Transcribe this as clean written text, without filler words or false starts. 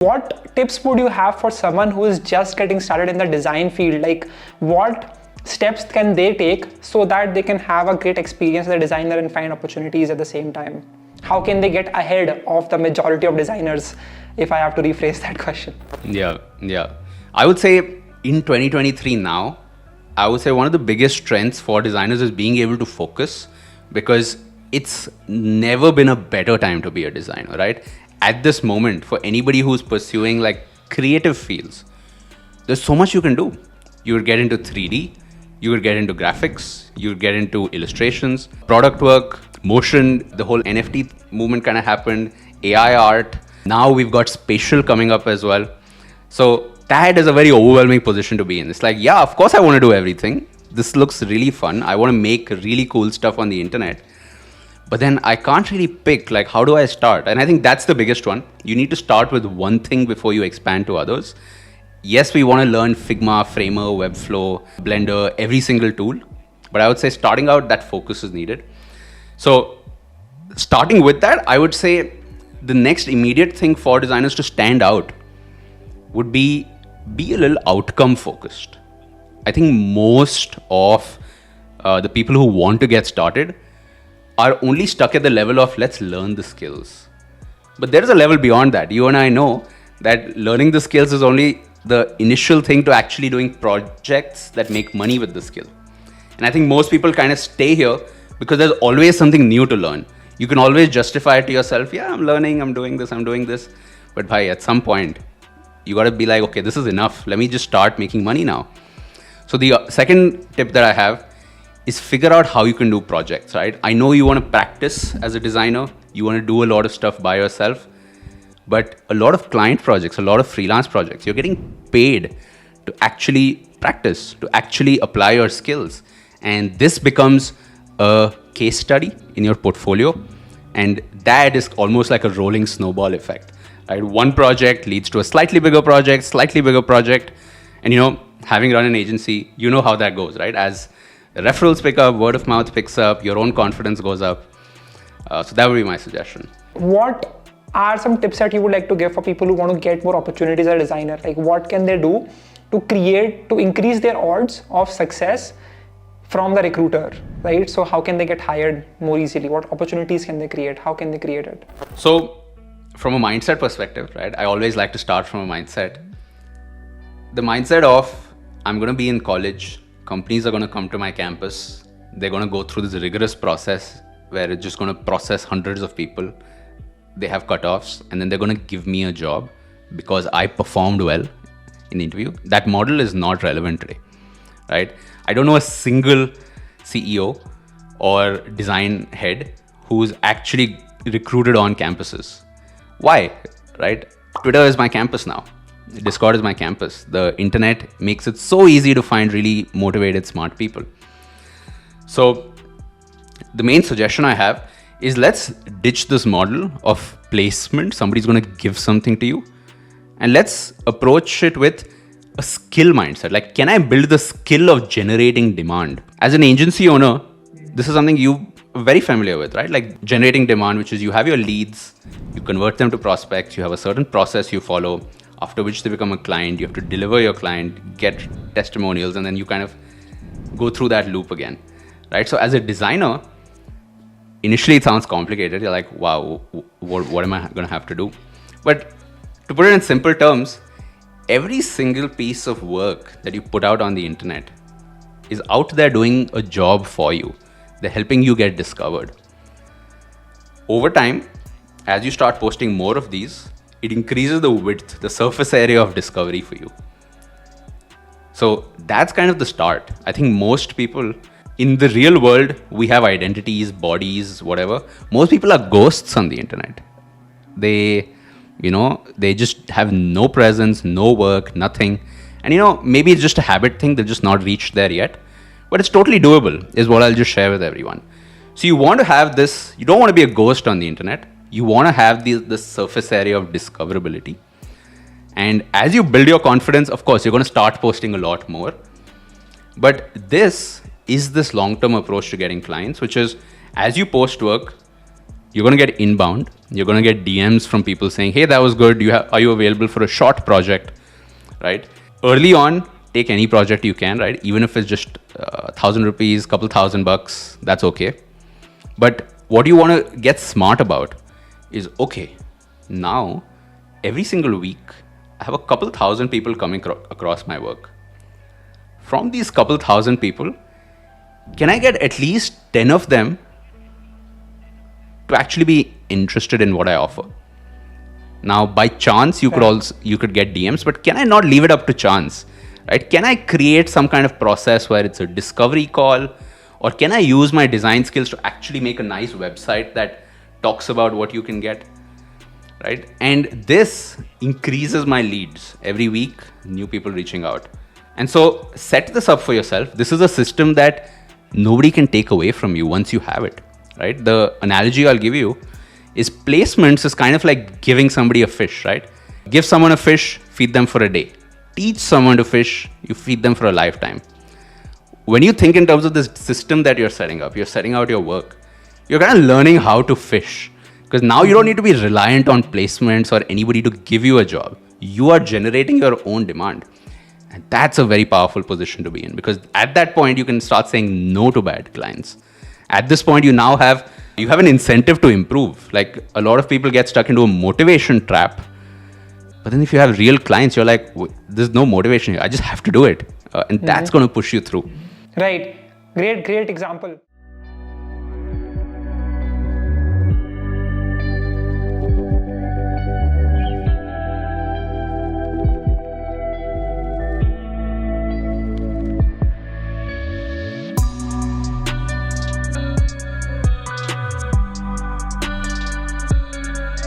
What tips would you have for someone who is just getting started in the design field? Like, what steps can they take so that they can have a great experience as a designer and find opportunities at the same time? How can they get ahead of the majority of designers, if I have to rephrase that question? Yeah. I would say in 2023 now, I would say one of the biggest strengths for designers is being able to focus, because it's never been a better time to be a designer, right? At this moment, for anybody who's pursuing like creative fields, there's so much you can do. You would get into 3D, you would get into graphics, you would get into illustrations, product work, motion, the whole NFT movement kind of happened, AI art. Now we've got spatial coming up as well. So that is a very overwhelming position to be in. It's like, yeah, of course I want to do everything. This looks really fun. I want to make really cool stuff on the internet. But then I can't really pick, like, how do I start? And I think that's the biggest one. You need to start with one thing before you expand to others. Yes, we want to learn Figma, Framer, Webflow, Blender, every single tool. But I would say starting out, that focus is needed. So starting with that, I would say the next immediate thing for designers to stand out would be a little outcome focused. I think most of the people who want to get started are only stuck at the level of let's learn the skills. But there is a level beyond that. You and I know that learning the skills is only the initial thing to actually doing projects that make money with the skill. And I think most people kind of stay here because there's always something new to learn. You can always justify it to yourself, yeah, I'm learning, I'm doing this. But bhai, at some point, you got to be like, okay, this is enough. Let me just start making money now. So the second tip that I have is figure out how you can do projects, right? I know you want to practice as a designer. You want to do a lot of stuff by yourself. But a lot of client projects, a lot of freelance projects, you're getting paid to actually practice, to actually apply your skills. And this becomes a case study in your portfolio. And that is almost like a rolling snowball effect, right? One project leads to a slightly bigger project. And having run an agency, you know how that goes, right? As referrals pick up, word of mouth picks up, your own confidence goes up. So that would be my suggestion. What are some tips that you would like to give for people who want to get more opportunities as a designer? Like, what can they do to increase their odds of success from the recruiter, right? So how can they get hired more easily? What opportunities can they create? How can they create it? So from a mindset perspective, right? I always like to start from a mindset. The mindset of, I'm going to be in college, companies are going to come to my campus, they're going to go through this rigorous process where it's just going to process hundreds of people. They have cutoffs, and then they're going to give me a job because I performed well in the interview. That model is not relevant today, right? I don't know a single CEO or design head who's actually recruited on campuses. Why, right? Twitter is my campus now. Discord is my campus. The internet makes it so easy to find really motivated, smart people. So the main suggestion I have is let's ditch this model of placement. Somebody's going to give something to you. And let's approach it with a skill mindset. Like, can I build the skill of generating demand? As an agency owner, this is something you're very familiar with, right? Like generating demand, which is you have your leads, you convert them to prospects, you have a certain process you follow, after which they become a client, you have to deliver your client, get testimonials, and then you kind of go through that loop again, right? So as a designer, initially it sounds complicated. You're like, wow, what am I going to have to do? But to put it in simple terms, every single piece of work that you put out on the internet is out there doing a job for you. They're helping you get discovered. Over time, as you start posting more of these, it increases the width, the surface area of discovery for you. So that's kind of the start. I think most people in the real world, we have identities, bodies, whatever. Most people are ghosts on the internet. They just have no presence, no work, nothing. And maybe it's just a habit thing. They've just not reached there yet. But it's totally doable, is what I'll just share with everyone. So you want to have this, you don't want to be a ghost on the internet. You want to have this surface area of discoverability. And as you build your confidence, of course, you're going to start posting a lot more. But this is this long-term approach to getting clients, which is as you post work, you're going to get inbound. You're going to get DMs from people saying, hey, that was good. Are you available for a short project, right? Early on, take any project you can, right? Even if it's just 1,000 rupees, couple $1,000, that's okay. But what you want to get smart about is, okay, now every single week, I have a couple thousand people coming across my work. From these couple thousand people, can I get at least 10 of them to actually be interested in what I offer? Now, by chance, you could get DMs, but can I not leave it up to chance, right? Can I create some kind of process where it's a discovery call, or can I use my design skills to actually make a nice website that talks about what you can get, right? And this increases my leads every week, new people reaching out. And so set this up for yourself. This is a system that nobody can take away from you once you have it, right? The analogy I'll give you is placements is kind of like giving somebody a fish, right? Give someone a fish, feed them for a day. Teach someone to fish, you feed them for a lifetime. When you think in terms of this system that you're setting up, you're setting out your work, you're kind of learning how to fish, because now you don't need to be reliant on placements or anybody to give you a job. You are generating your own demand. And that's a very powerful position to be in, because at that point you can start saying no to bad clients. At this point, you have an incentive to improve. Like, a lot of people get stuck into a motivation trap. But then if you have real clients, you're like, there's no motivation here. I just have to do it. And that's going to push you through. Right. Great example.